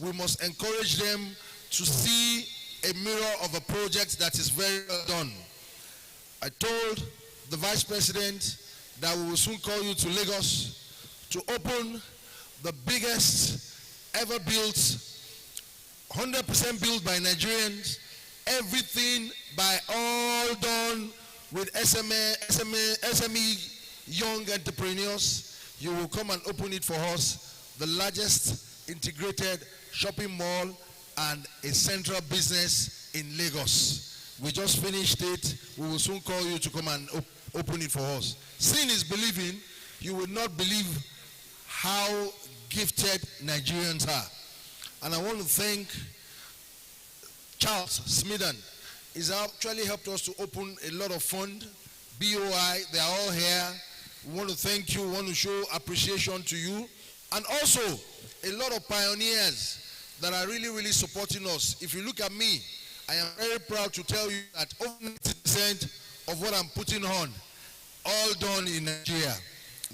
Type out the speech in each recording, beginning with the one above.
we must encourage them to see a mirror of a project that is very well done. I told the Vice President that we will soon call you to Lagos to open the biggest ever built, 100% built by Nigerians, everything by all done with SME young entrepreneurs. You will come and open it for us, the largest integrated shopping mall and a central business in Lagos. We just finished it. We will soon call you to come and open it for us. Seeing is believing. You will not believe how gifted Nigerians are. And I want to thank Charles Smithon. He's actually helped us to open a lot of fund. BOI, they are all here. We want to thank you, we want to show appreciation to you. And also, a lot of pioneers that are really, really supporting us. If you look at me, I am very proud to tell you that over 90% of what I'm putting on, all done in Nigeria.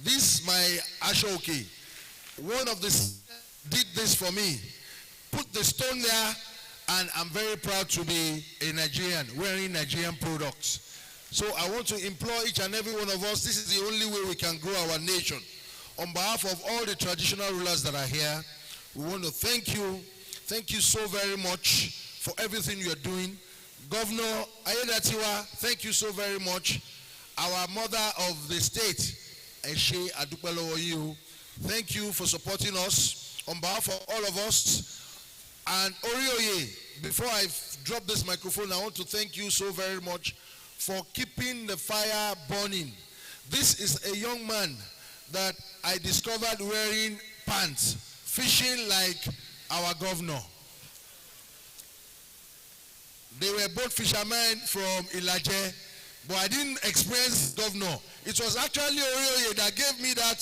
This, my Ashoki, one of this did this for me. Put the stone there, and I'm very proud to be a Nigerian, wearing Nigerian products. So I want to implore each and every one of us, this is the only way we can grow our nation. On behalf of all the traditional rulers that are here, we want to thank you. Thank you so very much for everything you are doing. Governor Ayedatiwa, thank you so very much. Our mother of the state, Eshe Adupelowoyu, thank you for supporting us. On behalf of all of us, and Orioye, before I drop this microphone, I want to thank you so very much for keeping the fire burning. This is a young man that I discovered wearing pants, fishing like our governor. They were both fishermen from Ilaje, but I didn't experience governor. It was actually Orioye that gave me that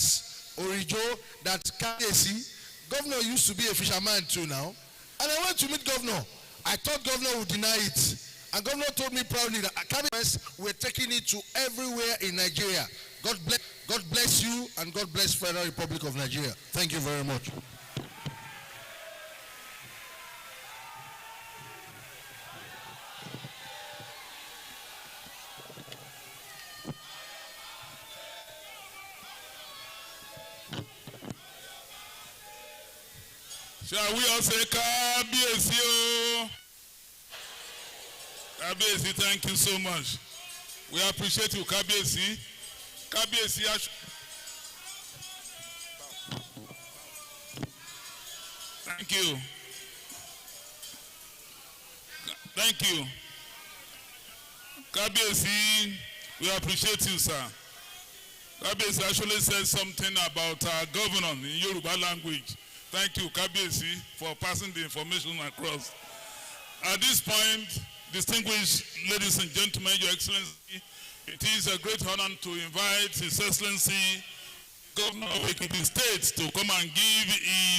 Orijo, that Kabiyesi. Governor used to be a fisherman too now. And I went to meet governor. I thought governor would deny it. And governor told me proudly that we're taking it to everywhere in Nigeria. God bless you, and God bless Federal Republic of Nigeria. Thank you very much. Shall we all say Kabiyesi? Kabiyesi, thank you so much. We appreciate you, Kabiyesi. Kabiyesi, thank you. Thank you. Kabiyesi, we appreciate you, sir. Kabiyesi actually said something about our governor in Yoruba language. Thank you, Kabiyesi, for passing the information across. At this point, distinguished ladies and gentlemen, Your Excellency, it is a great honor to invite His Excellency, Governor of Ekiti State, to come and give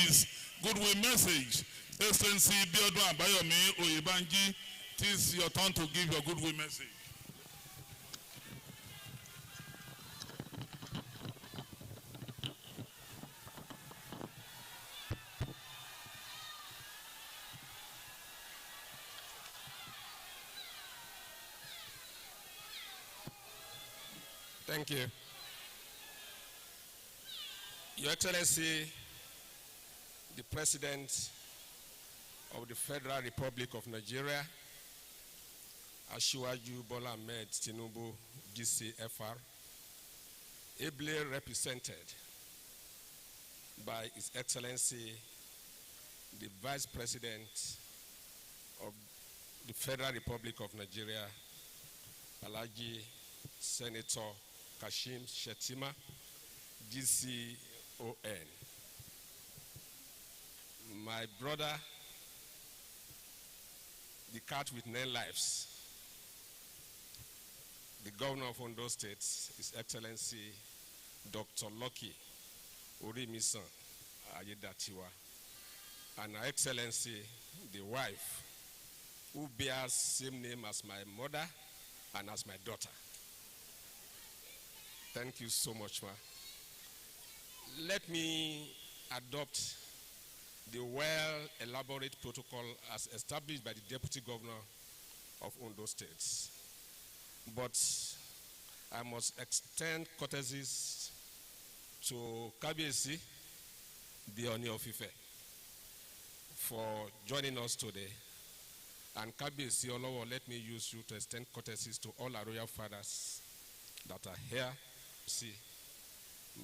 his goodwill message. His Excellency Biodun Abayomi Oyebanji, it is your turn to give your goodwill message. Thank you. Your Excellency, the President of the Federal Republic of Nigeria, Asiwaju Bola Ahmed Tinubu, GCFR, ably represented by His Excellency, the Vice President of the Federal Republic of Nigeria, Alhaji Senator Kashim Shettima, GCON. My brother, the cat with 9 lives, the Governor of Ondo State, His Excellency Dr. Lucky Orimisan Ayedatiwa, and Her Excellency, the wife, who bears same name as my mother and as my daughter. Thank you so much, ma. Let me adopt the well-elaborate protocol as established by the Deputy Governor of Ondo State. But I must extend courtesies to Kabiyesi, the Ooni of Ife, for joining us today. And Kabiyesi Olowo, let me use you to extend courtesies to all our royal fathers that are here. See,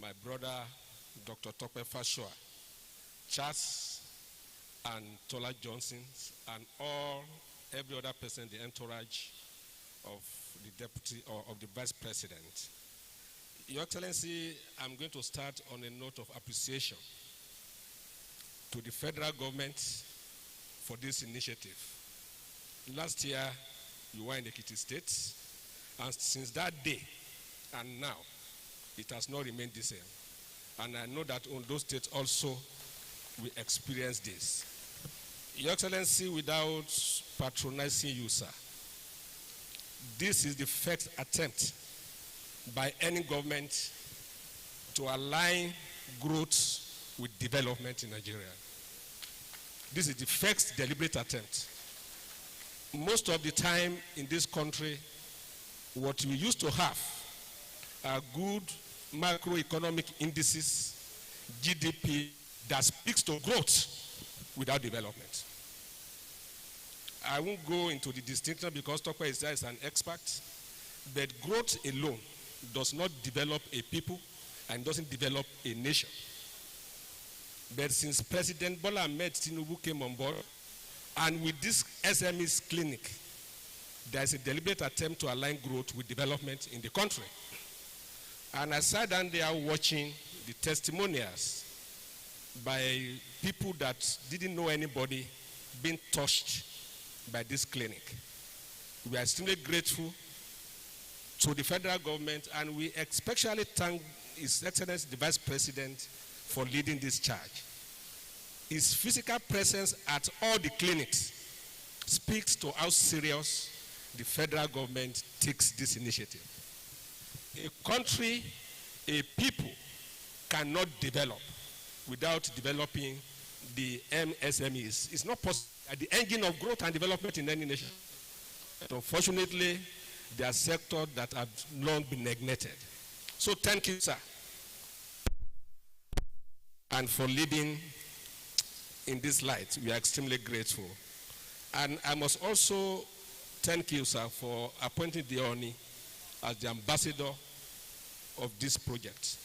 my brother, Dr. Tope Fashoa, Charles and Tola Johnson, and every other person, the entourage of the deputy or of the vice president. Your Excellency, I'm going to start on a note of appreciation to the federal government for this initiative. Last year, you were in Ekiti State, and since that day and now, it has not remained the same. And I know that Ondo State also will experience this. Your Excellency, without patronizing you, sir, this is the first attempt by any government to align growth with development in Nigeria. This is the first deliberate attempt. Most of the time in this country, what we used to have are good macroeconomic indices, GDP, that speaks to growth without development. I won't go into the distinction because Tope is an expert, but growth alone does not develop a people and doesn't develop a nation. But since President Bola Ahmed Tinubu came on board, and with this SMEs clinic, there is a deliberate attempt to align growth with development in the country. And I sat down there watching the testimonials by people that didn't know anybody being touched by this clinic. We are extremely grateful to the federal government, and we especially thank His Excellency the Vice President for leading this charge. His physical presence at all the clinics speaks to how serious the federal government takes this initiative. A country, a people cannot develop without developing the MSMEs. It's not possible. The engine of growth and development in any nation. But unfortunately, there are sectors that have long been neglected. So thank you, sir, and for leading in this light. We are extremely grateful. And I must also thank you, sir, for appointing the Ooni as the ambassador of this project.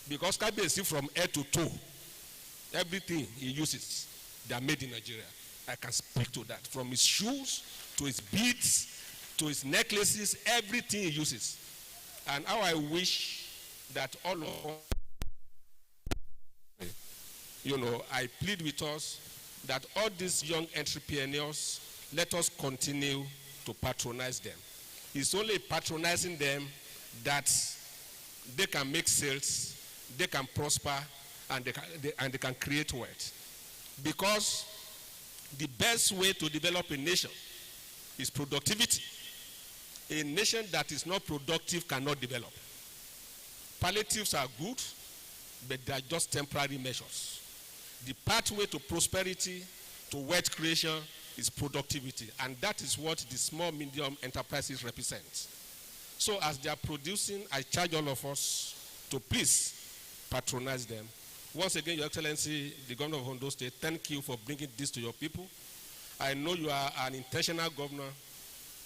Because Kabiyesi, from head to toe, everything he uses, they are made in Nigeria. I can speak to that. From his shoes, to his beads, to his necklaces, everything he uses. And how I wish that all of us, I plead with us that all these young entrepreneurs, let us continue to patronize them. It's only patronizing them that they can make sales, they can prosper, and they can create wealth. Because the best way to develop a nation is productivity. A nation that is not productive cannot develop. Palliatives are good, but they are just temporary measures. The pathway to prosperity, to wealth creation, is productivity. And that is what the small medium enterprises represent. So as they are producing, I charge all of us to please patronize them. Once again, Your Excellency, the Governor of Ondo State, thank you for bringing this to your people. I know you are an intentional governor.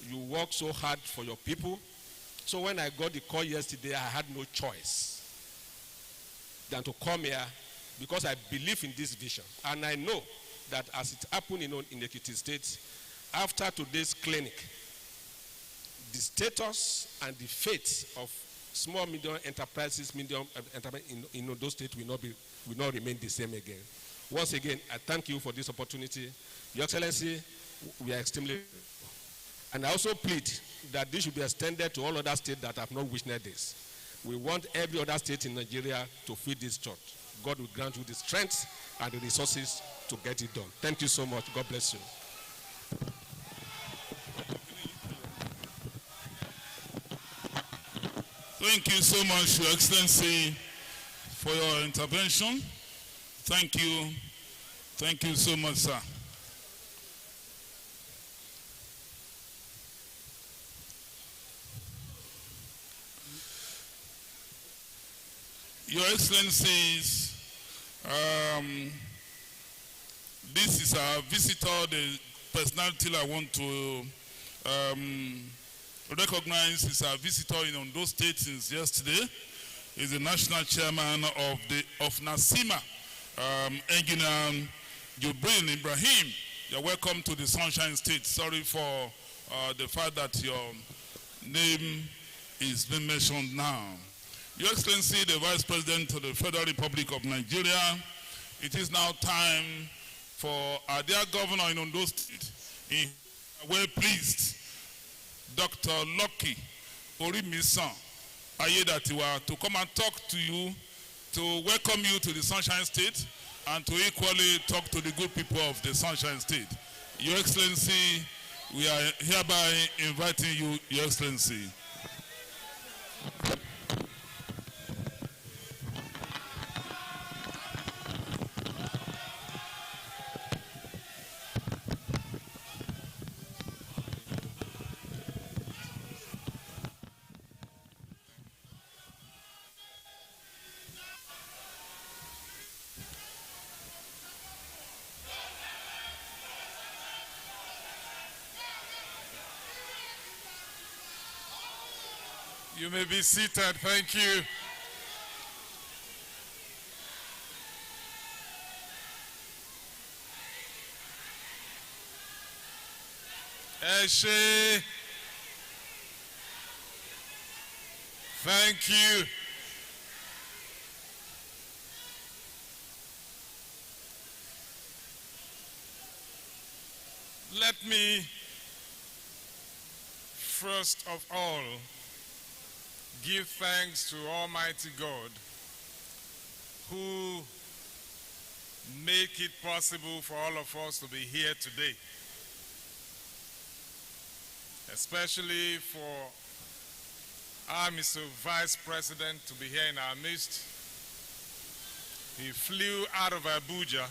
You work so hard for your people. So when I got the call yesterday, I had no choice than to come here because I believe in this vision. And I know that as it happened in Ekiti State, after today's clinic, the status and the fate of small medium enterprises in Ondo State will not remain the same again. Once again, I thank you for this opportunity. Your Excellency, we are extremely, and I also plead that this should be extended to all other states that have not witnessed this. We want every other state in Nigeria to feed this church. God will grant you the strength and the resources to get it done. Thank you so much. God bless you. Thank you so much, Your Excellency, for your intervention. Thank you Thank you so much, sir. Your Excellencies, this is our visitor, the personality I want to recognize is our visitor in Ondo State since yesterday. He's the national chairman of NASIMA, Engineer Jubril Ibrahim. You're welcome to the Sunshine State. Sorry for the fact that your name is being mentioned now. Your Excellency, the Vice President of the Federal Republic of Nigeria, it is now time for our dear Governor in Ondo State, well pleased, Dr. Lucky Orimisan Ayedatiwa, to come and talk to you, to welcome you to the Sunshine State, and to equally talk to the good people of the Sunshine State. Your Excellency, we are hereby inviting you, Your Excellency. You may be seated. Thank you. Eshe. Thank you. Let me first of all give thanks to Almighty God who make it possible for all of us to be here today, especially for our Mr. Vice President to be here in our midst. He flew out of Abuja,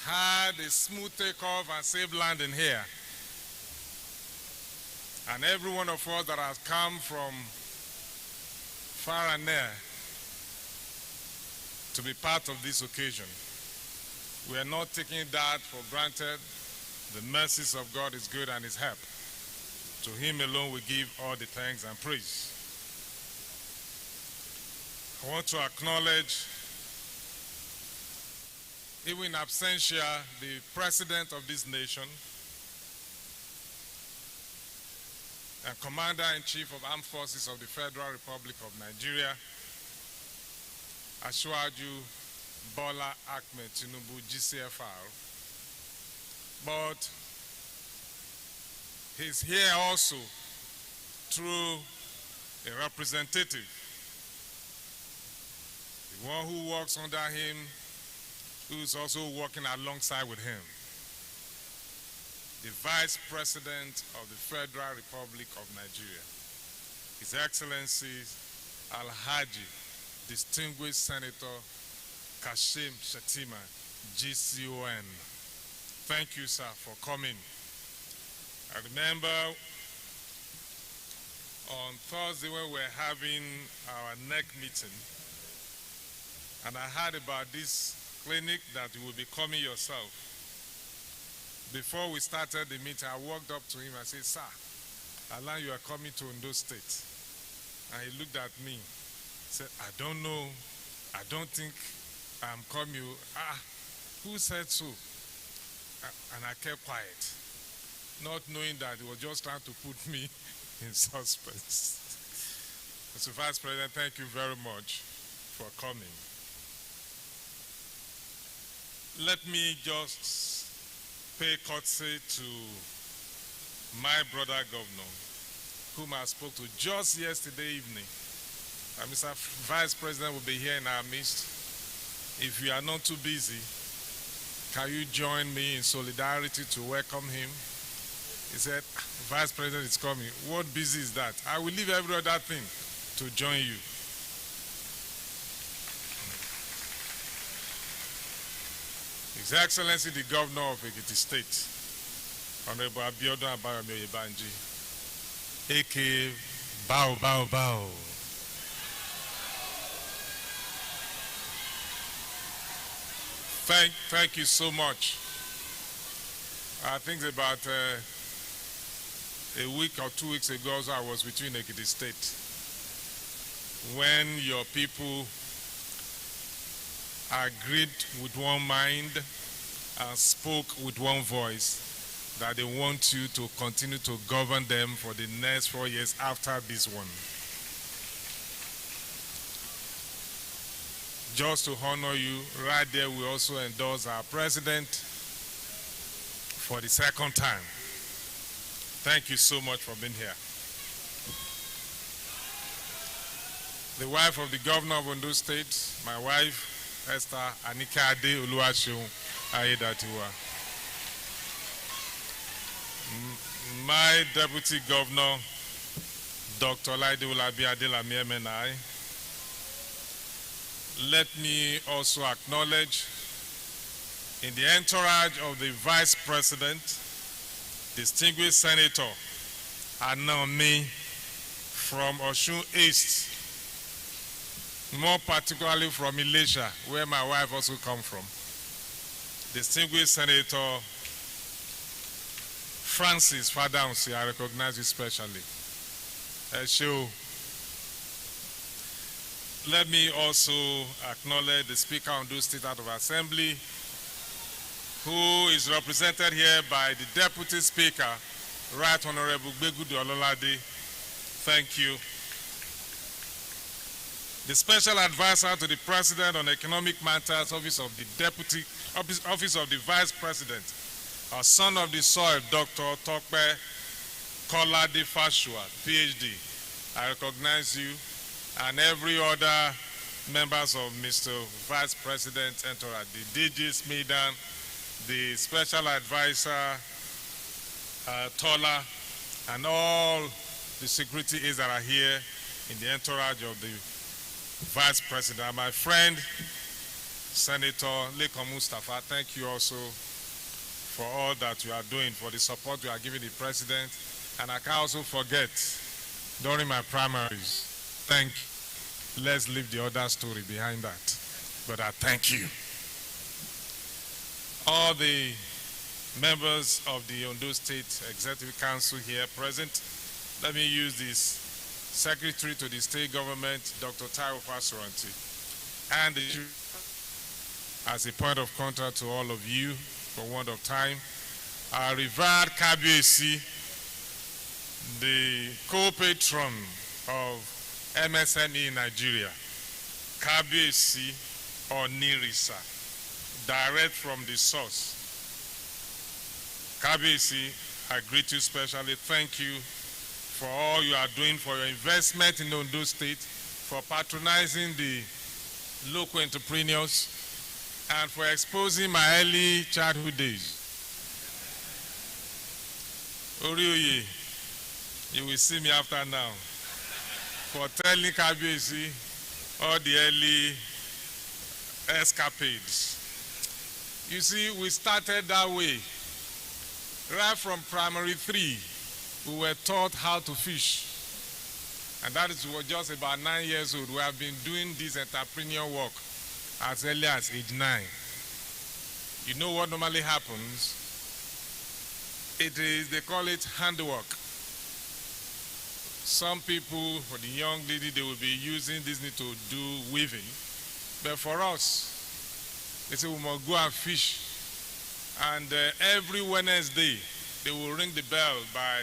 had a smooth takeoff and safe landing here. And every one of us that has come from far and near to be part of this occasion, we are not taking that for granted. The mercies of God is good and His help. To Him alone we give all the thanks and praise. I want to acknowledge, even in absentia, the President of this nation and Commander-in-Chief of Armed Forces of the Federal Republic of Nigeria, Asiwaju Bola Ahmed Tinubu, GCFR. But he's here also through a representative, the one who works under him, who is also working alongside with him, the Vice President of the Federal Republic of Nigeria, His Excellency Alhaji Distinguished Senator Kashim Shettima, GCON. Thank you, sir, for coming. I remember on Thursday when we were having our NEC meeting, and I heard about this clinic that you will be coming yourself. Before we started the meeting, I walked up to him and said, "Sir, Alan, you are coming to Ondo State." And he looked at me, said, "I don't know. I don't think I'm coming." Who said so? And I kept quiet, not knowing that he was just trying to put me in suspense. Mr. Vice President, thank you very much for coming. Let me just pay courtesy to my brother governor, whom I spoke to just yesterday evening. Mr. Vice President will be here in our midst. If you are not too busy, can you join me in solidarity to welcome him? He said, "Vice President is coming." What busy is that? I will leave every other thing to join you. His Excellency the Governor of Ekiti State, Honorable Abiodun Abayomi Oyebanji, aka Bow Bow Bow. Thank you so much. I think about a week or 2 weeks ago, I was with you in Ekiti State when your people agreed with one mind and spoke with one voice that they want you to continue to govern them for the next 4 years after this one. Just to honor you, right there we also endorse our president for the second time. Thank you so much for being here. The wife of the governor of Ondo State, my wife, Esther Anikade Oluwaseun Ayedatiwa. My deputy governor, Dr. Laide Olabi Adelami MNI. Let me also acknowledge in the entourage of the Vice President, distinguished Senator Anami from Osun East, more particularly from Ilesha, where my wife also comes from. Distinguished Senator Francis Fadamsi, I recognize you specially. Let me also acknowledge the Speaker of the State House of Assembly, who is represented here by the Deputy Speaker, Right Honorable Gbegudu Ololade. Thank you. The Special Advisor to the President on Economic Matters, Office of the Vice President, our son of the soil, Dr. Tokpe Kolade Fashua, PhD. I recognize you and every other members of Mr. Vice President entourage, the DG Smidan, the Special Advisor Tola, and all the security aides that are here in the entourage of the Vice President. And my friend, Senator Lekon Mustafa, thank you also for all that you are doing, for the support you are giving the President. And I can also forget, during my primaries, thank you. Let's leave the other story behind that. But I thank you. All the members of the Ondo State Executive Council here present, let me use this Secretary to the State Government, Dr. Taiwo Fasuranti, and as a point of contact to all of you, for want of time, our revered Kabiyesi, the co-patron of MSME in Nigeria, Kabiyesi Onirisa, direct from the source. Kabiyesi, I greet you specially. Thank you for all you are doing, for your investment in Ondo State, for patronizing the local entrepreneurs, and for exposing my early childhood days. Orioye, you will see me after now, for telling Kabiyesi all the early escapades. You see, we started that way. Right from primary 3, we were taught how to fish. And that is just about 9 years old. We have been doing this entrepreneurial work as early as age 9. You know what normally happens? It is, they call it handwork. Some people, for the young lady, they will be using this to do weaving. But for us, they say we must go and fish. And every Wednesday, they will ring the bell by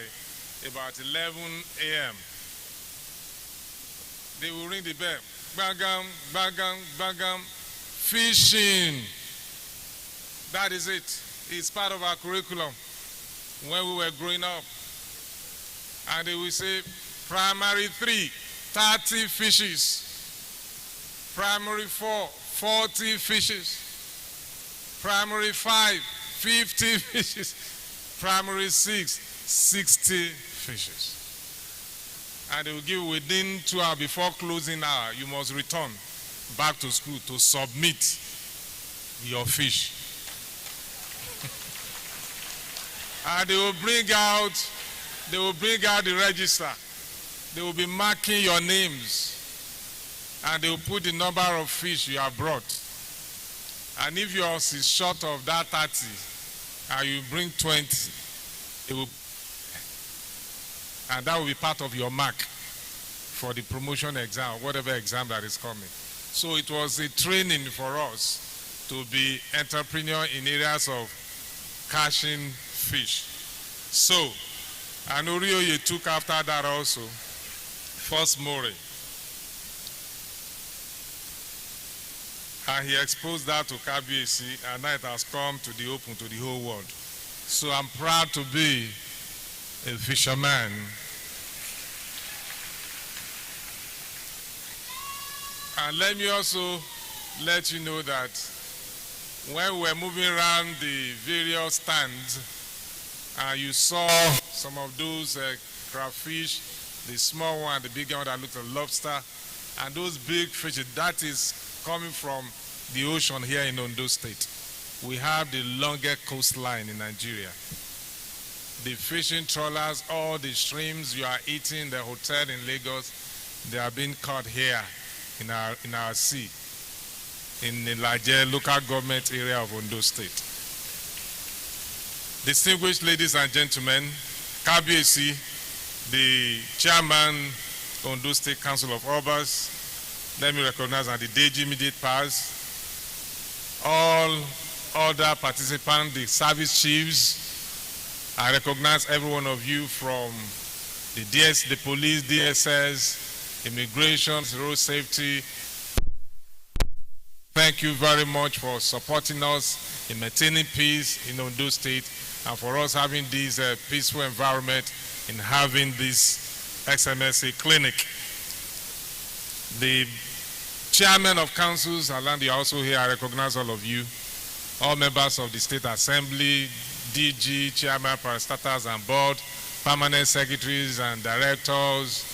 about 11 a.m. They will ring the bell. Bagam, bagam, bagam, fishing. That is it. It's part of our curriculum when we were growing up. And they will say, primary 3, 30 fishes. Primary 4, 40 fishes. Primary 5, 50 fishes. Primary 6, 60 fishes. And they will give within 2 hours before closing hour, you must return back to school to submit your fish. And they will bring out the register. They will be marking your names. And they will put the number of fish you have brought. And if yours is short of that 30, and you bring 20, and that will be part of your mark for the promotion exam, whatever exam that is coming. So it was a training for us to be entrepreneur in areas of catching fish. So, and Orioye took after that also, first Murray. And he exposed that to KBC, and now it has come to the open to the whole world. So I'm proud to be a fisherman. And let me also let you know that when we're moving around the various stands, you saw some of those crayfish, the small one, the big one that looks like lobster, and those big fish, that is coming from the ocean here in Ondo State. We have the longest coastline in Nigeria. The fishing trawlers, all the streams you are eating in the hotel in Lagos, they are being caught here in our sea, in the larger local government area of Ondo State. Distinguished ladies and gentlemen, KBC, the chairman, Ondo State Council of Obas, let me recognize the DG immediate powers, all other participants, the service chiefs. I recognize every one of you from the the police, DSS, immigration, road safety. Thank you very much for supporting us in maintaining peace in Ondo State and for us having this peaceful environment in having this XMSA clinic. The chairman of councils, Alandi, also here. I recognize all of you, all members of the State Assembly, DG, chairman, parastatals and board, permanent secretaries and directors,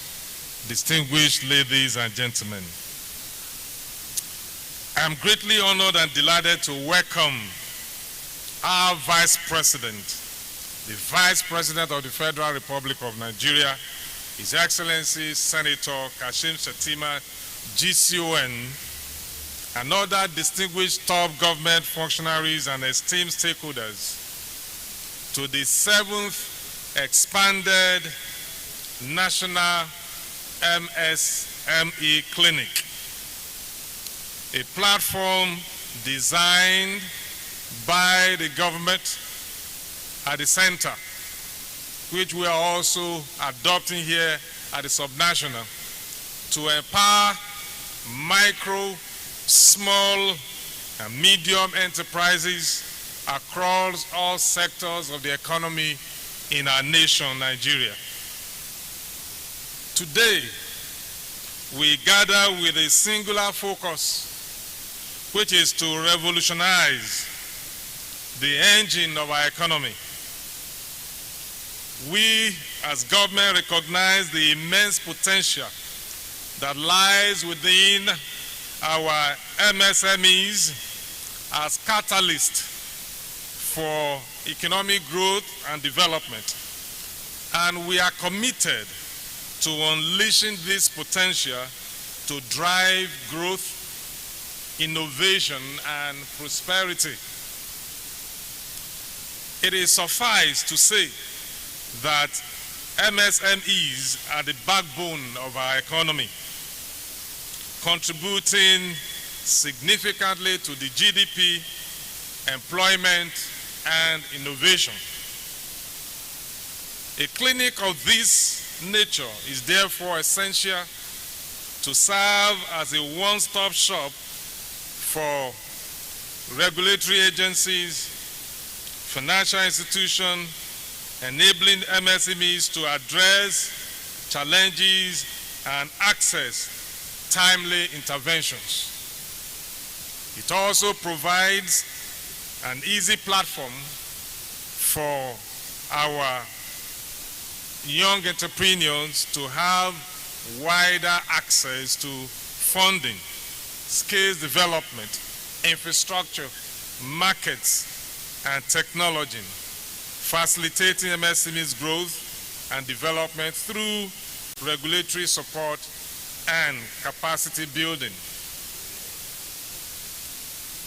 distinguished ladies and gentlemen. I am greatly honored and delighted to welcome our Vice President, the Vice President of the Federal Republic of Nigeria, His Excellency Senator Kashim Shettima, GCON, and other distinguished top government functionaries and esteemed stakeholders to the 7th expanded National MSME Clinic, a platform designed by the government at the center, which we are also adopting here at the subnational, to empower micro, small, and medium enterprises across all sectors of the economy in our nation, Nigeria. Today, we gather with a singular focus, which is to revolutionize the engine of our economy. We, as government, recognize the immense potential that lies within our MSMEs as catalyst for economic growth and development. And we are committed to unleashing this potential to drive growth, innovation, and prosperity. It is suffice to say that MSMEs are the backbone of our economy, contributing significantly to the GDP, employment, and innovation. A clinic of this nature is therefore essential to serve as a one-stop shop for regulatory agencies, financial institutions, enabling MSMEs to address challenges and access timely interventions. It also provides an easy platform for our young entrepreneurs to have wider access to funding, skills development, infrastructure, markets, and technology. facilitating MSME's growth and development through regulatory support and capacity building.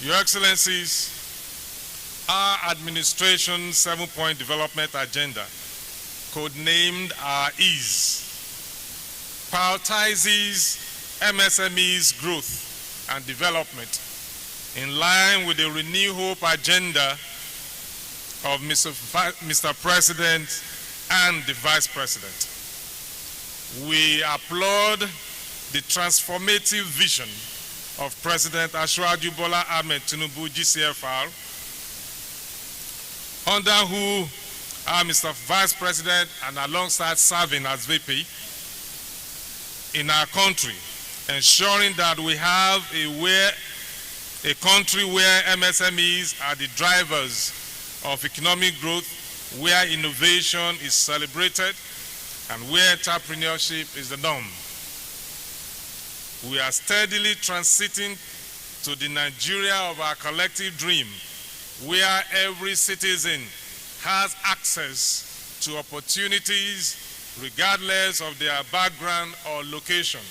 Your Excellencies, our administration's 7-point development agenda, codenamed our EASE, prioritizes MSME's growth and development in line with the Renew Hope agenda of Mr. President and the Vice President. We applaud the transformative vision of President Asiwaju Bola Ahmed Tinubu, GCFR, under who Mr. Vice President and alongside serving as VP in our country, ensuring that we have a country where MSMEs are the drivers of economic growth, where innovation is celebrated, and where entrepreneurship is the norm. We are steadily transiting to the Nigeria of our collective dream, where every citizen has access to opportunities regardless of their background or location.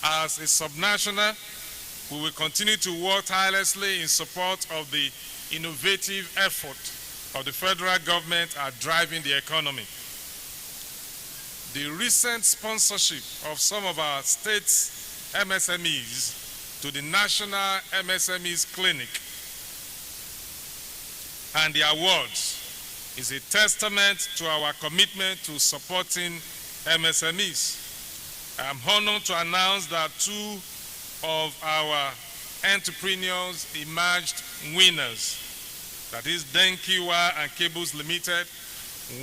As a subnational, we will continue to work tirelessly in support of the innovative effort of the federal government at driving the economy. The recent sponsorship of some of our states' MSMEs to the National MSMEs Clinic and the awards is a testament to our commitment to supporting MSMEs. I am honored to announce that 2 of our entrepreneurs emerged winners. That is Denkiwa and Cables Limited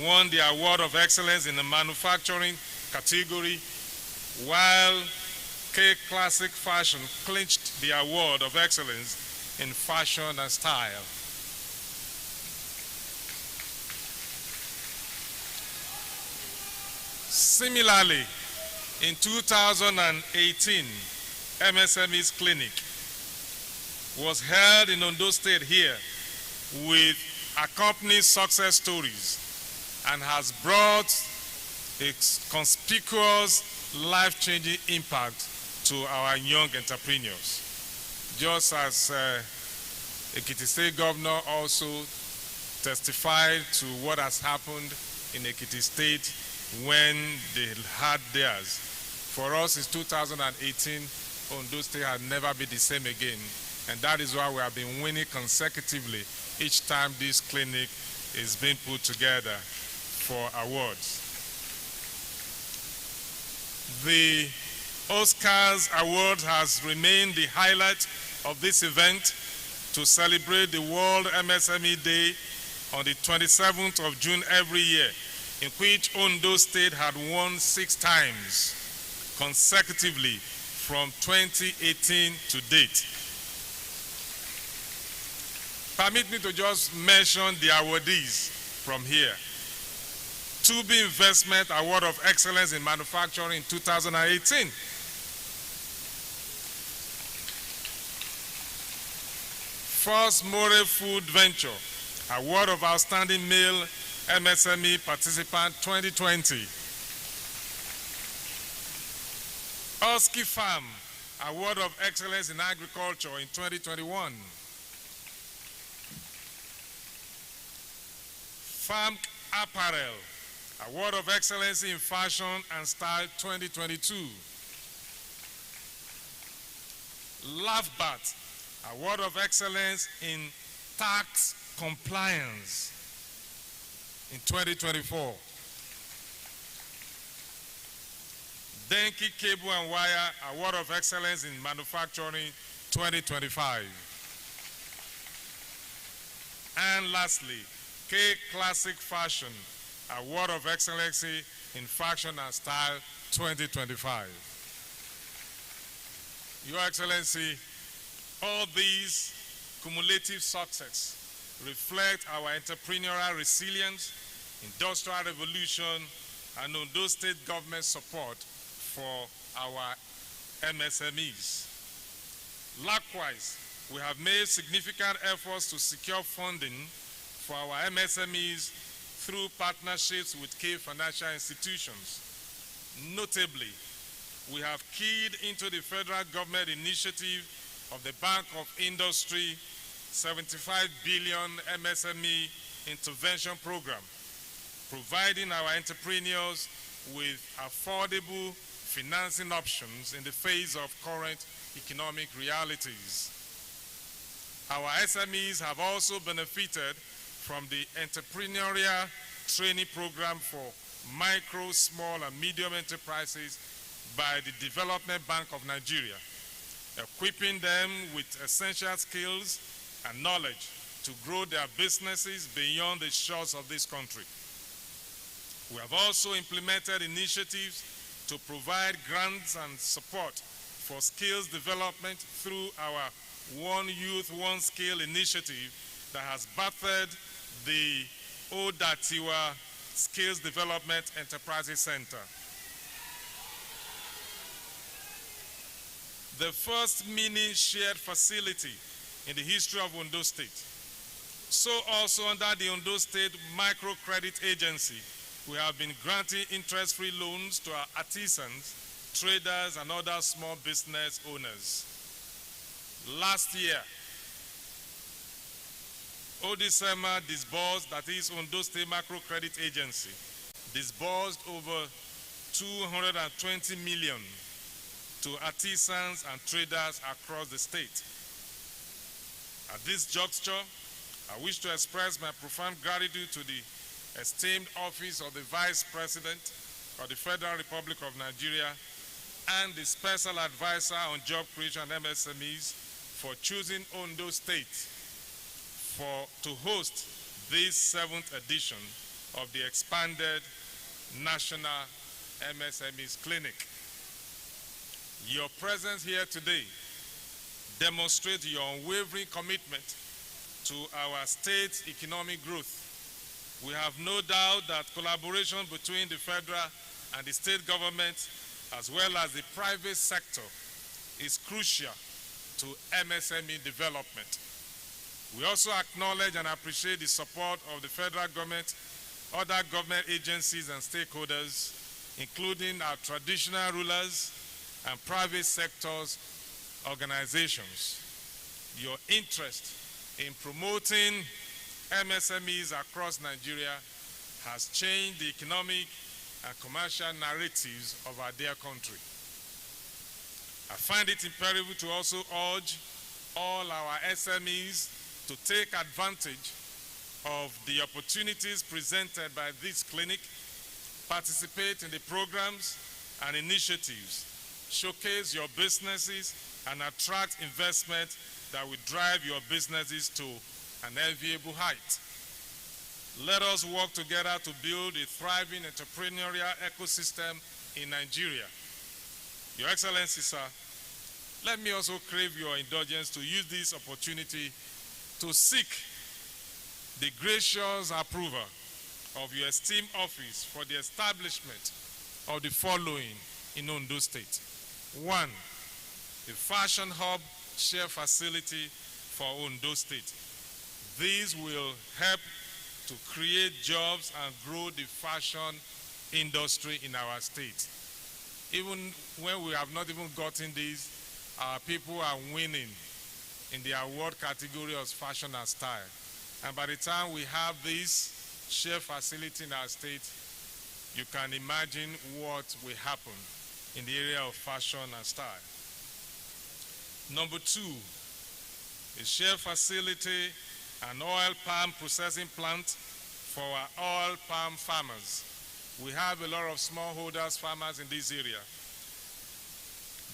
won the Award of Excellence in the manufacturing category, while K Classic Fashion clinched the Award of Excellence in fashion and style. Similarly, in 2018, MSME's Clinic was held in Ondo State here with accompanying success stories and has brought a conspicuous, life-changing impact to our young entrepreneurs. Just as Ekiti State Governor also testified to what has happened in Ekiti State when they had theirs. For us, in 2018, Ondo State had never been the same again, and that is why we have been winning consecutively each time this clinic is being put together for awards. The Oscars Award has remained the highlight of this event to celebrate the World MSME Day on the 27th of June every year, in which Ondo State had won 6 times consecutively from 2018 to date. Permit me to just mention the awardees from here. Tubi Investment Award of Excellence in Manufacturing in 2018. First More Food Venture Award of Outstanding Male MSME Participant 2020. Osrc Farm Award of Excellence in Agriculture in 2021. Farm Apparel Award of Excellence in Fashion and Style 2022. LAFBAT Award of Excellence in Tax Compliance in 2024. Denki Cable and Wire Award of Excellence in Manufacturing 2025. And lastly, K Classic Fashion Award of Excellency in Fashion and Style 2025. Your Excellency, all these cumulative success reflect our entrepreneurial resilience, industrial revolution, and Ondo State government support for our MSMEs. Likewise, we have made significant efforts to secure funding for our MSMEs through partnerships with key financial institutions. Notably, we have keyed into the federal government initiative of the Bank of Industry 75 billion MSME intervention program, providing our entrepreneurs with affordable financing options in the face of current economic realities. Our SMEs have also benefited from the entrepreneurial training program for micro, small, and medium enterprises by the Development Bank of Nigeria, equipping them with essential skills and knowledge to grow their businesses beyond the shores of this country. We have also implemented initiatives to provide grants and support for skills development through our One Youth, One Skill initiative that has battered the Odatiwa Skills Development Enterprises Center. The first mini shared facility in the history of Ondo State. So also under the Ondo State Microcredit Agency, we have been granting interest-free loans to our artisans, traders, and other small business owners. Last year, Odisema disbursed, that is Ondo State Microcredit Agency, disbursed over 220 million to artisans and traders across the state. At this juncture, I wish to express my profound gratitude to the esteemed office of the Vice President of the Federal Republic of Nigeria and the Special Advisor on Job Creation and MSMEs for choosing Ondo State to host this 7th edition of the expanded National MSMEs Clinic. Your presence here today demonstrates your unwavering commitment to our state's economic growth. We have no doubt that collaboration between the federal and the state government, as well as the private sector, is crucial to MSME development. We also acknowledge and appreciate the support of the federal government, other government agencies and stakeholders, including our traditional rulers and private sectors organizations. Your interest in promoting MSMEs across Nigeria has changed the economic and commercial narratives of our dear country. I find it imperative to also urge all our SMEs to take advantage of the opportunities presented by this clinic, participate in the programs and initiatives, showcase your businesses, and attract investment that will drive your businesses to an enviable height. Let us work together to build a thriving entrepreneurial ecosystem in Nigeria. Your Excellency, sir, let me also crave your indulgence to use this opportunity to seek the gracious approval of your esteemed office for the establishment of the following in Ondo State. 1, a fashion hub share facility for Ondo State. These will help to create jobs and grow the fashion industry in our state. Even when we have not even gotten these, our people are winning in the award category of fashion and style. And by the time we have this share facility in our state, you can imagine what will happen in the area of fashion and style. Number 2, a share facility, an oil palm processing plant for our oil palm farmers. We have a lot of smallholders farmers in this area.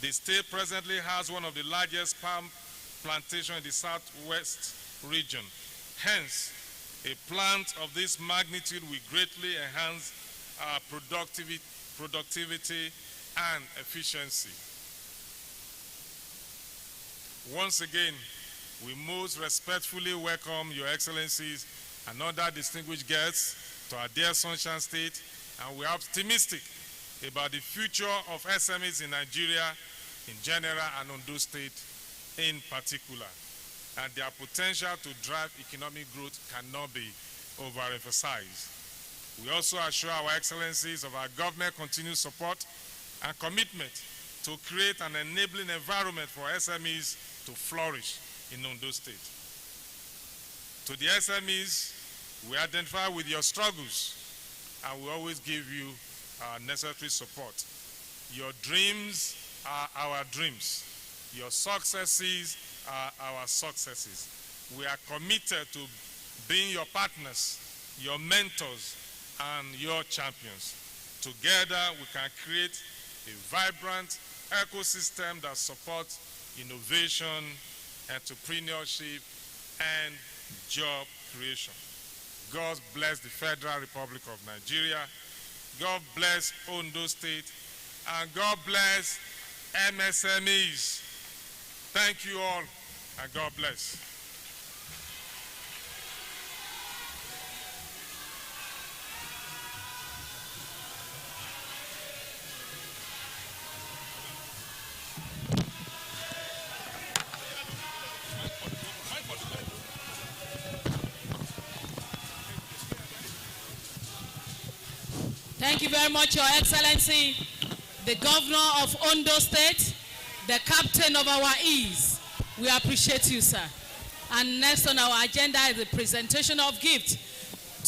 The state presently has one of the largest palm plantations in the southwest region. Hence, a plant of this magnitude will greatly enhance our productivity and efficiency. Once again, we most respectfully welcome Your Excellencies and other distinguished guests to our dear Sunshine State, and we are optimistic about the future of SMEs in Nigeria in general and Ondo State in particular. and their potential to drive economic growth cannot be overemphasized. We also assure our excellencies of our government continued support and commitment to create an enabling environment for SMEs to flourish in Ondo State. To the SMEs, we identify with your struggles and we always give you our necessary support. Your dreams are our dreams. Your successes are our successes. We are committed to being your partners, your mentors, and your champions. Together, we can create a vibrant ecosystem that supports innovation, entrepreneurship, and job creation. God bless the Federal Republic of Nigeria. God bless Ondo State. And God bless MSMEs. Thank you all, and God bless. Thank you very much, Your Excellency, the Governor of Ondo State, the captain of our E's. We appreciate you, sir. And next on our agenda is the presentation of gift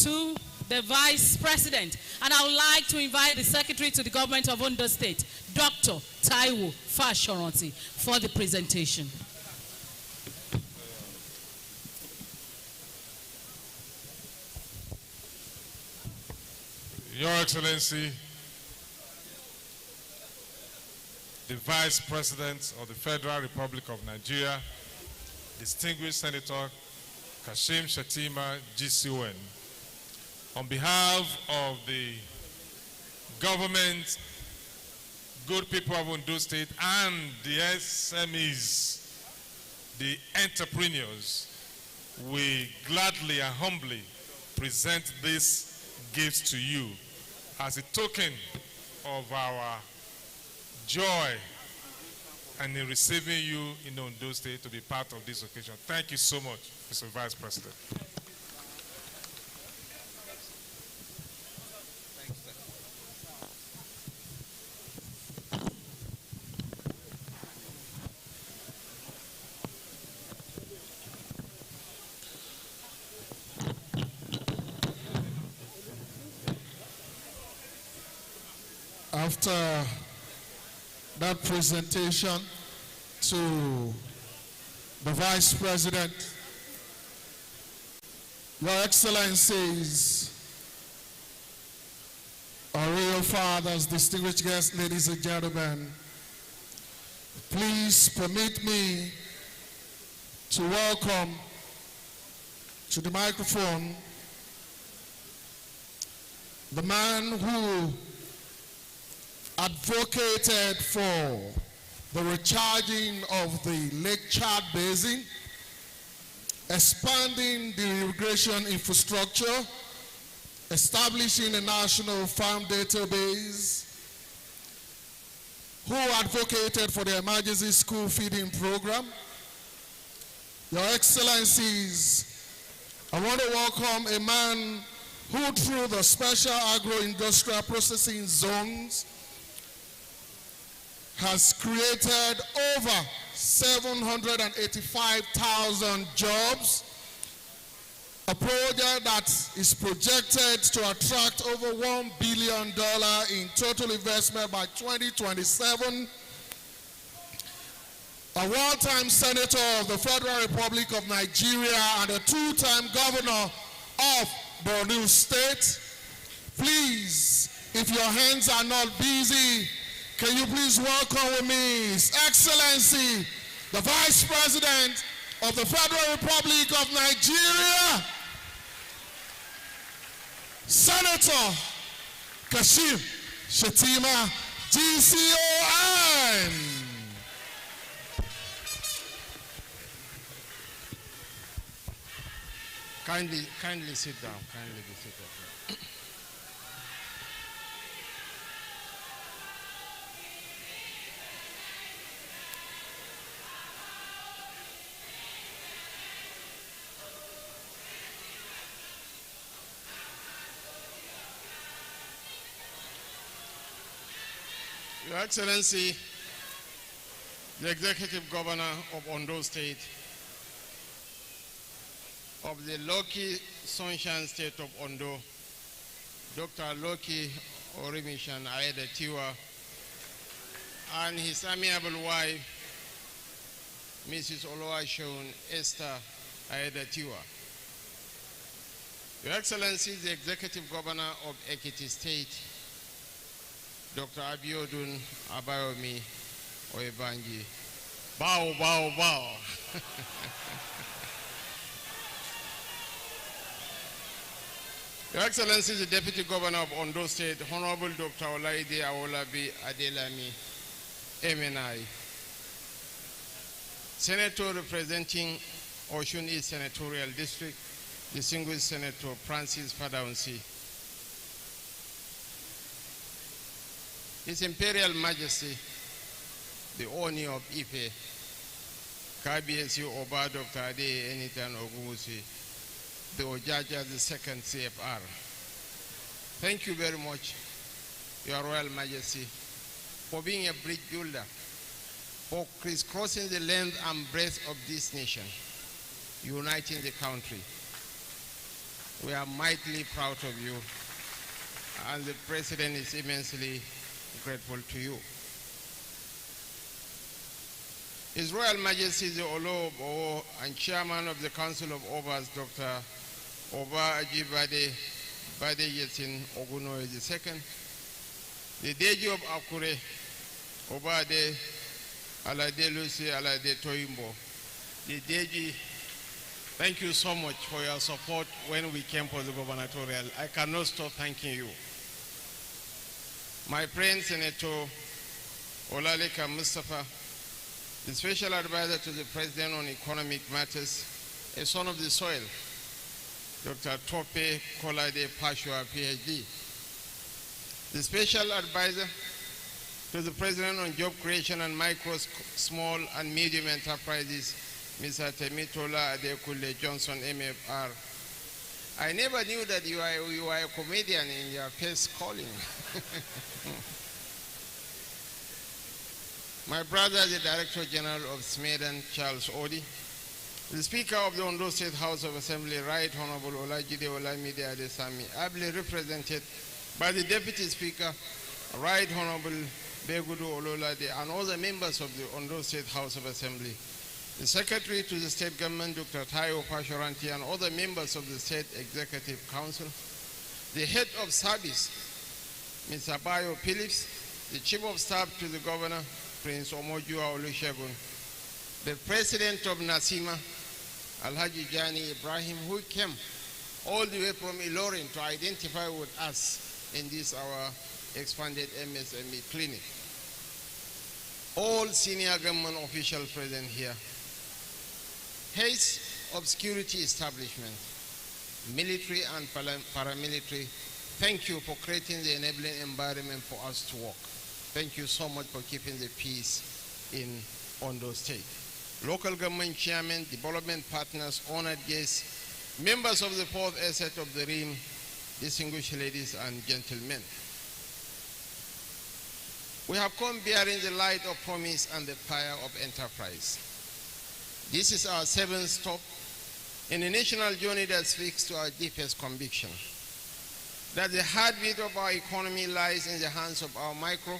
to the Vice President. And I would like to invite the Secretary to the Government of Ondo State, Dr. Taiwo Fashoranti, for the presentation. Your Excellency, the Vice President of the Federal Republic of Nigeria, distinguished Senator Kashim Shettima, GCON, on behalf of the government, good people of Ondo State, and the SMEs, the entrepreneurs, we gladly and humbly present this gift to you as a token of our joy and in receiving you in Ondo State to be part of this occasion. Thank you so much, Mr. Vice President. After that presentation to the Vice President, Your Excellencies, our royal fathers, distinguished guests, ladies and gentlemen, please permit me to welcome to the microphone the man who advocated for the recharging of the Lake Chad Basin, expanding the irrigation infrastructure, establishing a national farm database, who advocated for the emergency school feeding program. Your Excellencies, I want to welcome a man who, through the special agro-industrial processing zones, has created over 785,000 jobs, a project that is projected to attract over $1 billion in total investment by 2027. A one-time senator of the Federal Republic of Nigeria and a two-time governor of Borno State. Please, if your hands are not busy, can you please welcome with me His Excellency, the Vice President of the Federal Republic of Nigeria, Senator Kashim Shettima, GCON. Kindly sit down. Kindly sit down. Your Excellency, the Executive Governor of Ondo State, of the Loki Sunshine State of Ondo, Dr. Loki Orimishan Aeda Tiwa, and his amiable wife, Mrs. Oluwaseun Esther Aeda Tiwa. Your Excellency, the Executive Governor of Ekiti State, Dr. Abiodun Abayomi Oyebanji. Bow, bow, bow. Your Excellency, the Deputy Governor of Ondo State, Honorable Dr. Olaide Awolabi Adelami, MNI. Senator representing Osun East Senatorial District, Distinguished Senator Francis Fadaunsi. His Imperial Majesty, the Oni of Ife, KBSU Oba Dr. Ade Enitan Ogunwusi, the Ojaja II CFR. Thank you very much, Your Royal Majesty, for being a bridge builder, for crisscrossing the length and breadth of this nation, uniting the country. We are mightily proud of you, and the President is immensely grateful to you. His Royal Majesty the Olo of Owo and Chairman of the Council of Obas, Dr. Oba Ajibade Bade Yesin Ogunoye II, the Deji of Akure, Obade Alade Lucy Alade Toimbo, the Deji, thank you so much for your support when we came for the gubernatorial. I cannot stop thanking you. My friend Senator Olaleka Mustafa, the Special Advisor to the President on Economic Matters, a son of the soil, Dr. Tope Kolade Pashua, PhD. The Special Advisor to the President on Job Creation and Micro, Small and Medium Enterprises, Mr. Temitola Adekule Johnson, MFR. I never knew that you are a comedian in your first calling. My brother, the Director General of Smedan, Charles Odi, the Speaker of the Ondo State House of Assembly, Right Honorable Olajide Olamide Adesami, ably represented by the Deputy Speaker, Right Honorable Begudu Ololade, and all the members of the Ondo State House of Assembly, the Secretary to the State Government, Dr. Tayo Pashoranti, and other members of the State Executive Council, the Head of Service, Mr. Bayo Phillips, the Chief of Staff to the Governor, Prince Omojua Olusegun, the President of Nasima, Alhaji Jani Ibrahim, who came all the way from Ilorin to identify with us in this our expanded MSME clinic. All senior government officials present here, heads of security establishment, military and paramilitary, thank you for creating the enabling environment for us to work. Thank you so much for keeping the peace in Ondo State. Local government chairmen, development partners, honored guests, members of the fourth asset of the RIM, distinguished ladies and gentlemen. We have come bearing the light of promise and the fire of enterprise. This is our seventh stop in a national journey that speaks to our deepest conviction, that the heartbeat of our economy lies in the hands of our micro,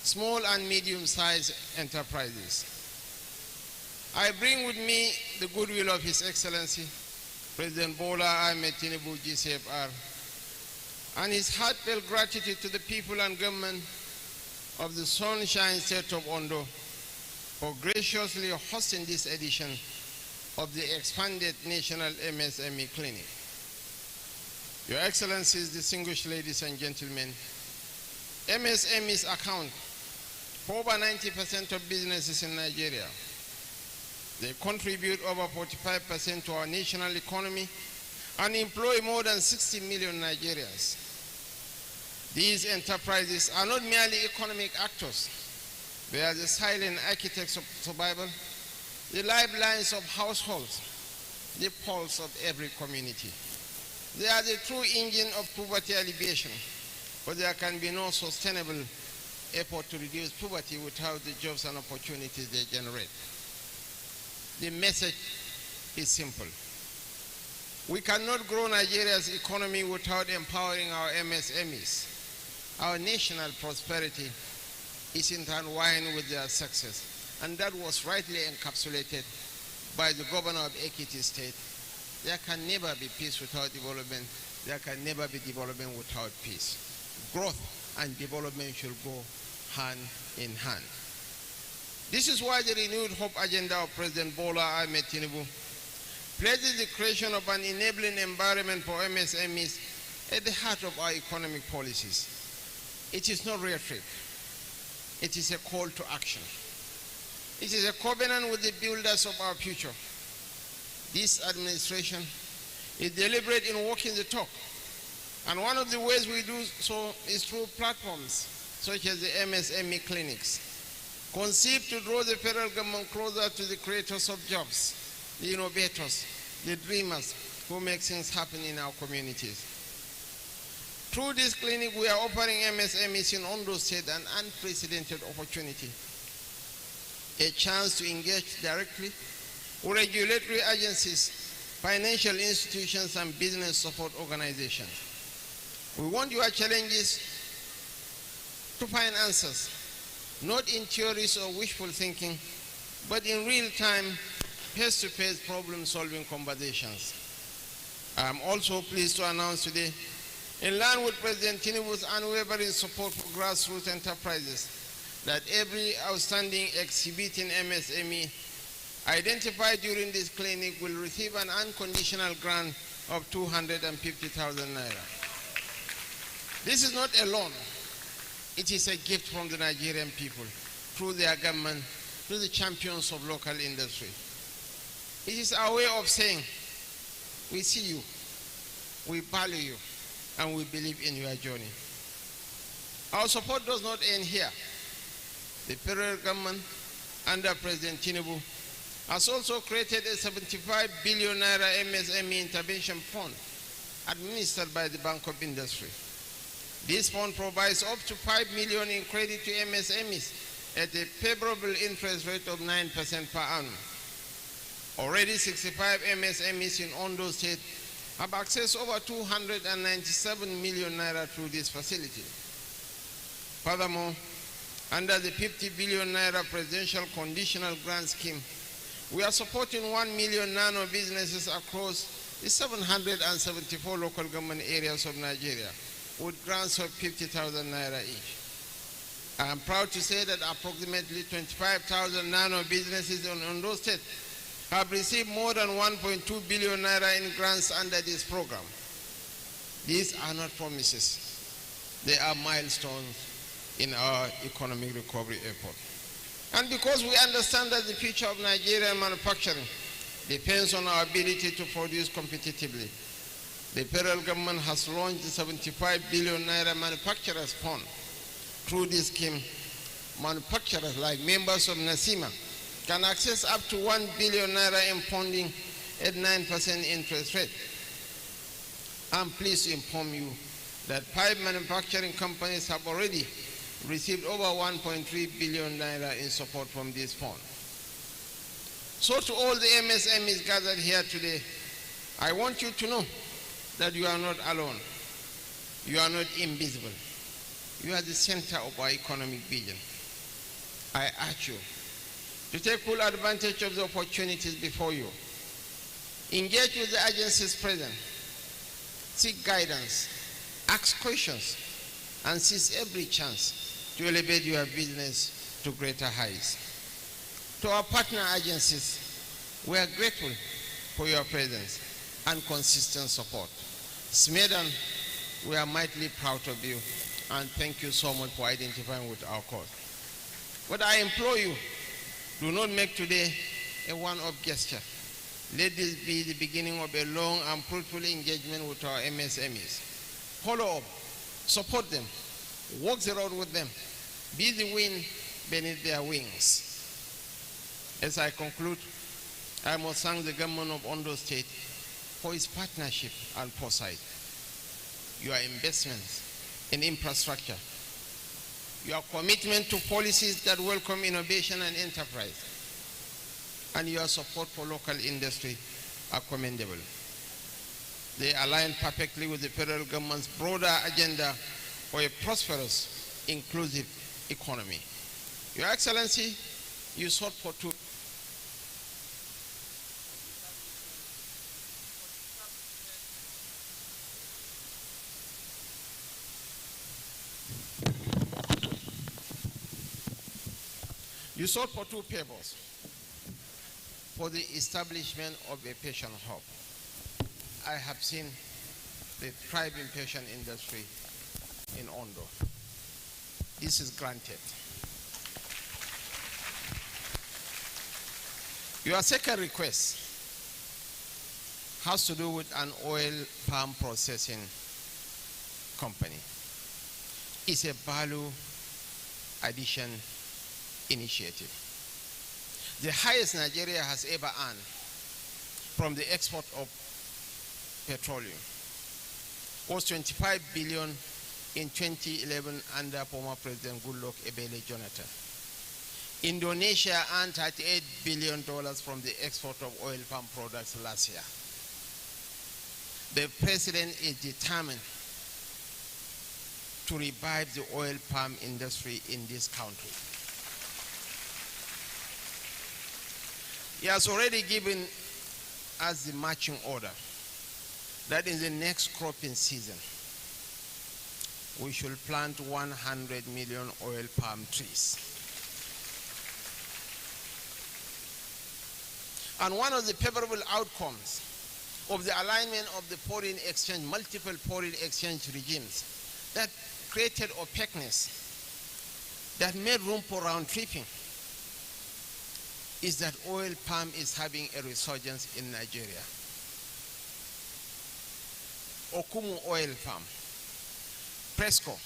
small and medium-sized enterprises. I bring with me the goodwill of His Excellency, President Bola Ahmed Tinubu, GCFR, and his heartfelt gratitude to the people and government of the Sunshine State of Ondo for graciously hosting this edition of the expanded National MSME Clinic. Your Excellencies, distinguished ladies and gentlemen, MSMEs account for over 90% of businesses in Nigeria. They contribute over 45% to our national economy and employ more than 60 million Nigerians. These enterprises are not merely economic actors. They are the silent architects of survival, the lifelines of households, the pulse of every community. They are the true engine of poverty alleviation, but there can be no sustainable effort to reduce poverty without the jobs and opportunities they generate. The message is simple. We cannot grow Nigeria's economy without empowering our MSMEs. Our national prosperity is intertwined with their success, and that was rightly encapsulated by the governor of Ekiti State. There can never be peace without development. There can never be development without peace. Growth and development should go hand in hand. This is why the renewed hope agenda of President Bola Ahmed Tinubu places the creation of an enabling environment for MSMEs at the heart of our economic policies. It is not rhetoric. It is a call to action. It is a covenant with the builders of our future. This administration is deliberate in walking the talk. And one of the ways we do so is through platforms such as the MSME clinics, conceived to draw the federal government closer to the creators of jobs, the innovators, the dreamers who make things happen in our communities. Through this clinic, we are offering MSMEs in Ondo State an unprecedented opportunity, a chance to engage directly with regulatory agencies, financial institutions, and business support organizations. We want your challenges to find answers, not in theories or wishful thinking, but in real-time, face-to-face problem-solving conversations. I am also pleased to announce today, in line with President Tinubu's unwavering support for grassroots enterprises, that every outstanding exhibiting MSME identified during this clinic will receive an unconditional grant of 250,000 naira. This is not a loan. It is a gift from the Nigerian people through their government to the champions of local industry. It is our way of saying, we see you, we value you, and we believe in your journey. Our support does not end here. The federal government, under President Tinubu, has also created a 75 billion naira MSME intervention fund administered by the Bank of Industry. This fund provides up to 5 million in credit to MSMEs at a favorable interest rate of 9% per annum. Already 65 MSMEs in Ondo State have accessed over 297 million naira through this facility. Furthermore, under the 50 billion naira presidential conditional grant scheme, we are supporting 1 million nano businesses across the 774 local government areas of Nigeria with grants of 50,000 naira each. I am proud to say that approximately 25,000 nano businesses in Ondo State have received more than 1.2 billion naira in grants under this program. These are not promises. They are milestones in our economic recovery effort. And because we understand that the future of Nigerian manufacturing depends on our ability to produce competitively, the federal government has launched the 75 billion naira manufacturers fund. Through this scheme, manufacturers like members of NASIMA can access up to 1 billion naira in funding at 9% interest rate. I'm pleased to inform you that 5 manufacturing companies have already received over 1.3 billion naira in support from this fund. So to all the MSMEs gathered here today, I want you to know that you are not alone. You are not invisible. You are the center of our economic vision. I urge you to take full advantage of the opportunities before you. Engage with the agencies present. Seek guidance. Ask questions. And seize every chance to elevate your business to greater heights. To our partner agencies, we are grateful for your presence and consistent support. Smedan, we are mightily proud of you, and thank you so much for identifying with our cause. But I implore you, do not make today a one-off gesture. Let this be the beginning of a long and fruitful engagement with our MSMEs. Follow up, support them, walk the road with them, be the wind beneath their wings. As I conclude, I must thank the government of Ondo State for its partnership and foresight. Your investments in infrastructure, your commitment to policies that welcome innovation and enterprise, and your support for local industry are commendable. They align perfectly with the federal government's broader agenda for a prosperous, inclusive economy. Your Excellency, you sought for two. You sought for two favors: for the establishment of a patient hub. I have seen the thriving patient industry in Ondo. This is granted. Your second request has to do with an oil palm processing company. It's a value addition initiative. The highest Nigeria has ever earned from the export of petroleum was 25 billion in 2011 under former President Goodluck Ebele Jonathan. Indonesia earned $38 billion from the export of oil palm products last year. The president is determined to revive the oil palm industry in this country. He has already given us the marching order that in the next cropping season, we should plant 100 million oil palm trees. And one of the favorable outcomes of the alignment of the foreign exchange, multiple foreign exchange regimes that created opaqueness, that made room for round tripping, is that oil palm is having a resurgence in Nigeria. Okumu oil palm, Presco.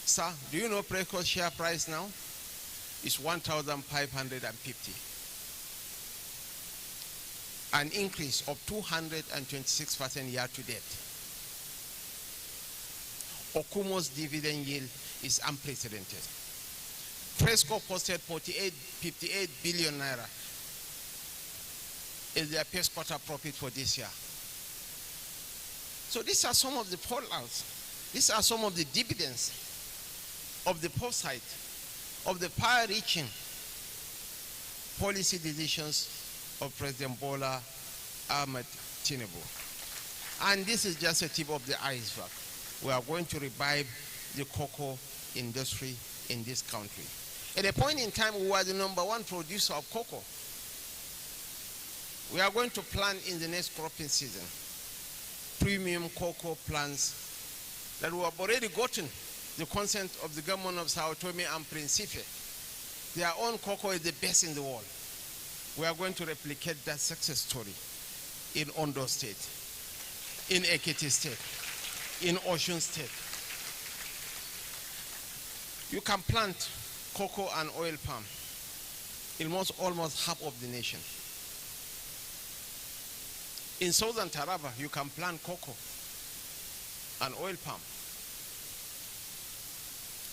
Sir, do you know Presco's share price now? It's 1,550. An increase of 226% year to date. Okumu's dividend yield is unprecedented. Presco posted 58 billion naira is their first quarter profit for this year. So these are some of the fallouts. These are some of the dividends of the foresight, of the far-reaching policy decisions of President Bola Ahmed Tinubu. And this is just a tip of the iceberg. We are going to revive the cocoa industry in this country. At a point in time, we were the #1 producer of cocoa. We are going to plant in the next cropping season premium cocoa plants that we have already gotten the consent of the government of Sao Tome and Principe. Their own cocoa is the best in the world. We are going to replicate that success story in Ondo State, in Ekiti State, in Osun State. You can plant cocoa and oil palm in almost half of the nation. In southern Taraba, you can plant cocoa and oil palm.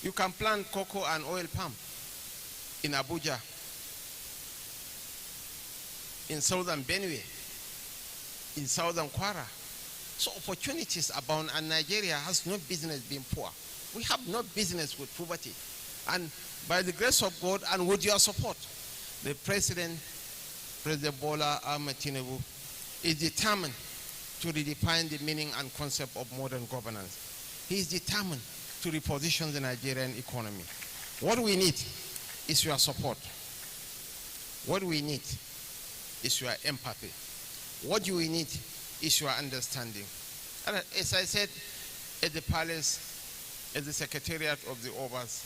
You can plant cocoa and oil palm in Abuja, in southern Benue, in southern Kwara. So opportunities abound, and Nigeria has no business being poor. We have no business with poverty. And by the grace of God and with your support, the President Bola Ahmed Tinubu, is determined to redefine the meaning and concept of modern governance. He is determined to reposition the Nigerian economy. What we need is your support. What we need is your empathy. What we need is your understanding. And as I said at the palace, at the Secretariat of the Obas,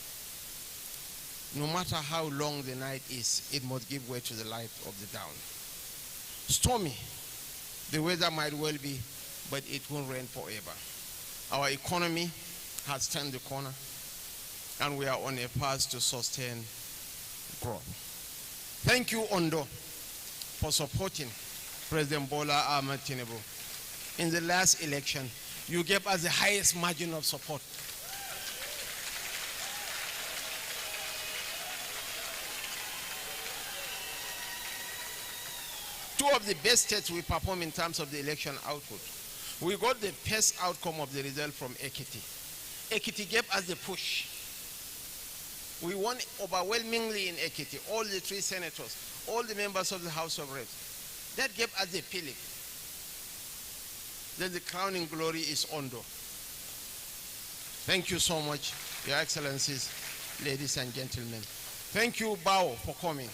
no matter how long the night is, it must give way to the light of the dawn. Stormy, the weather might well be, but it won't rain forever. Our economy has turned the corner, and we are on a path to sustain growth. Thank you, Ondo, for supporting President Bola Ahmed Tinubu. In the last election, you gave us the highest margin of support. two of the best states we perform in terms of the election output. We got the best outcome of the result from Ekiti. Ekiti gave us the push. We won overwhelmingly in Ekiti, all the 3 senators, all the members of the House of Reps. That gave us the feeling. Then the crowning glory is Ondo. Thank you so much, Your Excellencies, ladies and gentlemen. Thank you, Bao, for coming.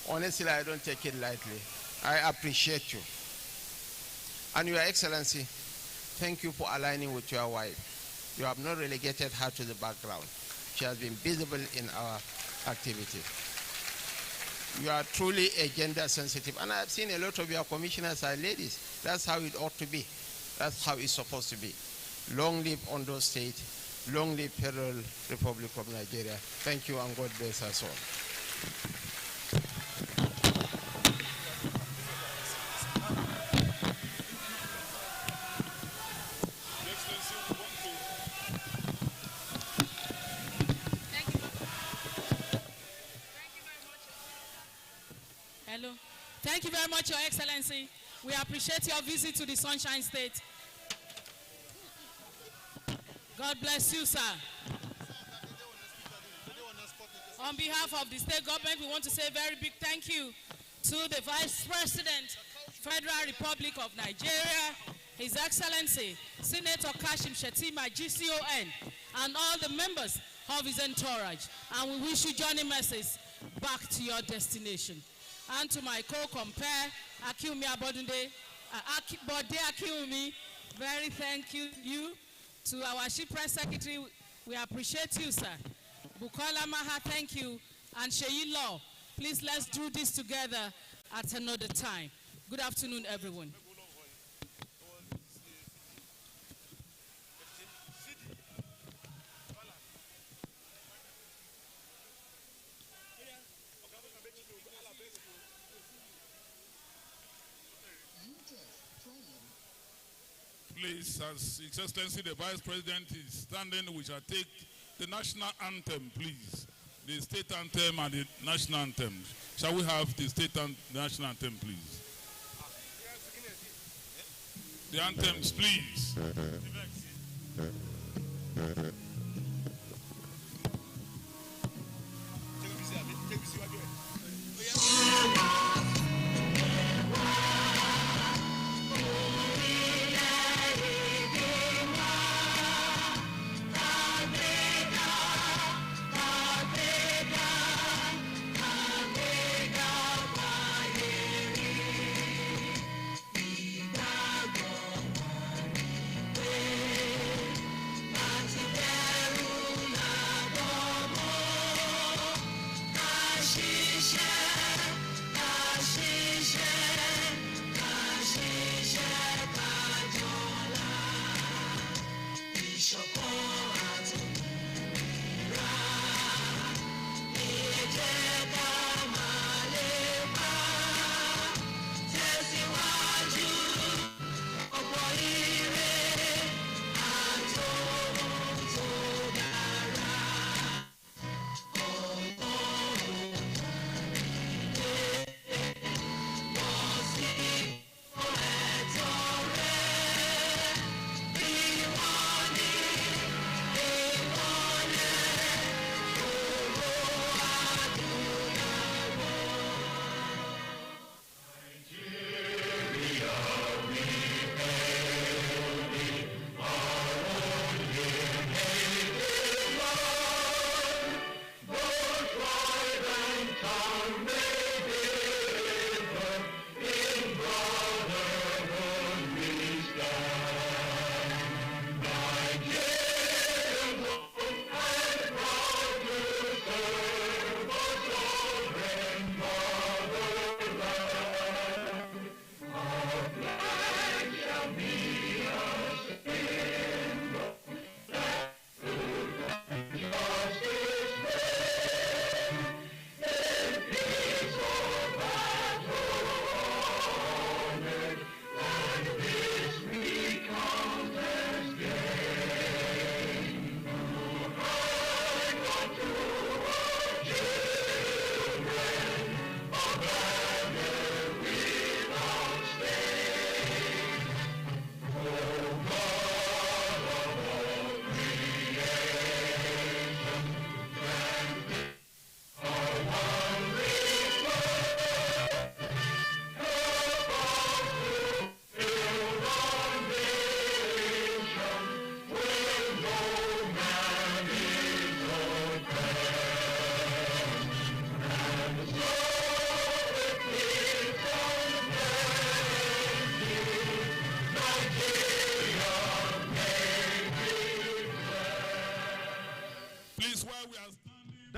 Honestly, I don't take it lightly. I appreciate you. And Your Excellency, thank you for aligning with your wife. You have not relegated her to the background. She has been visible in our activity. You are truly a gender sensitive. And I've seen a lot of your commissioners are ladies. That's how it ought to be. That's how it's supposed to be. Long live Ondo State. Long live Federal Republic of Nigeria. Thank you and God bless us all. Hello. Thank you very much, Your Excellency. We appreciate your visit to the Sunshine State. God bless you, sir. On behalf of the state government, we want to say a very big thank you to the Vice President, Federal Republic of Nigeria, His Excellency, Senator Kashim Shettima, GCON, and all the members of his entourage. And we wish you journey mercies back to your destination. And to my co-compare, Akiumi Abodunde, Bode Akiumi, very thank you. To our Chief Press Secretary, we appreciate you, sir. Bukola Maha, thank you. And Sheyi Law, please let's do this together at another time. Good afternoon, everyone. Please, as His Excellency the Vice President is standing, we shall take the national anthem, please. The state anthem and the national anthem. Shall we have the state and national anthem, please? The anthems, please. Today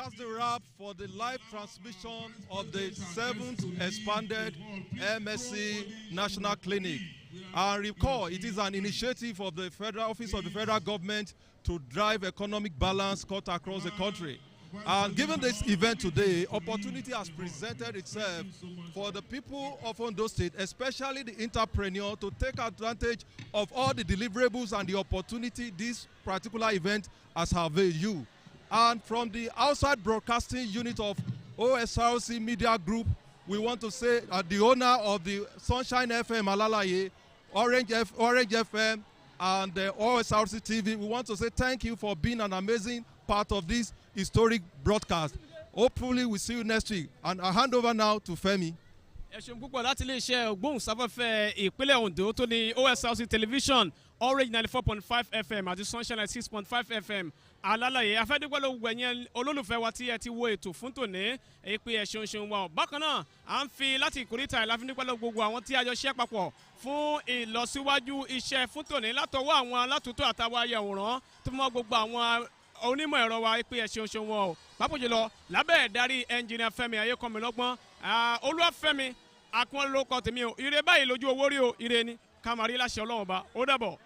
That's the wrap for the live transmission of the 7th expanded MSc National Clinic. And recall, it is an initiative of the Federal Office of the Federal Government to drive economic balance cut across the country. And given this event today, opportunity has presented itself for the people of Ondo State, especially the entrepreneur, to take advantage of all the deliverables and the opportunity this particular event has availed you. And from the outside broadcasting unit of Osrc Media Group, we want to say the owner of the Sunshine FM Alalaye, Orange FM, and the Osrc TV, we want to say thank you for being an amazing part of this historic broadcast. Hopefully we'll see you next week. And I hand over now to Femi. Ẹ ṣeun púpọ̀ láti iléeṣẹ́ ògbóhùnsáfẹ́fẹ́ ìpínlẹ̀ Ondo tó ní Osrc television Orange 94.5 FM àti Sunshine 6.5 FM alálàyé afẹ́dúpẹ́ ló gbẹ̀yìn olólùfẹ́ wa tí ẹ ti wo ètò fún tòní èyí pé ẹ ṣeun wa bákan náà à ń fi láti ìkórìtà ìláfíndúpẹ́ lọ gbogbo àwọn tí a jọ ṣiṣẹ́ papọ̀ fún ìlọsíwájú iṣẹ́ fún tòní látọwọ́ àwọn alátúntò àtàwọn ayẹ̀wòrán tó mọ́ gbogbo àwọn onímọ̀ ẹ̀rọ wa pé ẹ ṣeun wọn o pápá jùlọ lábẹ́ ìdarí ẹnjìnìà Fẹ́mi Ayékọ́milọ́gbọ́n Olúwafẹ́mi akínwọ́lé ló kọ tèmi o ire báyìí lójú owó rí o ire ni ká máa rí láṣẹ Ọlọ́run ọba ó dàbọ̀.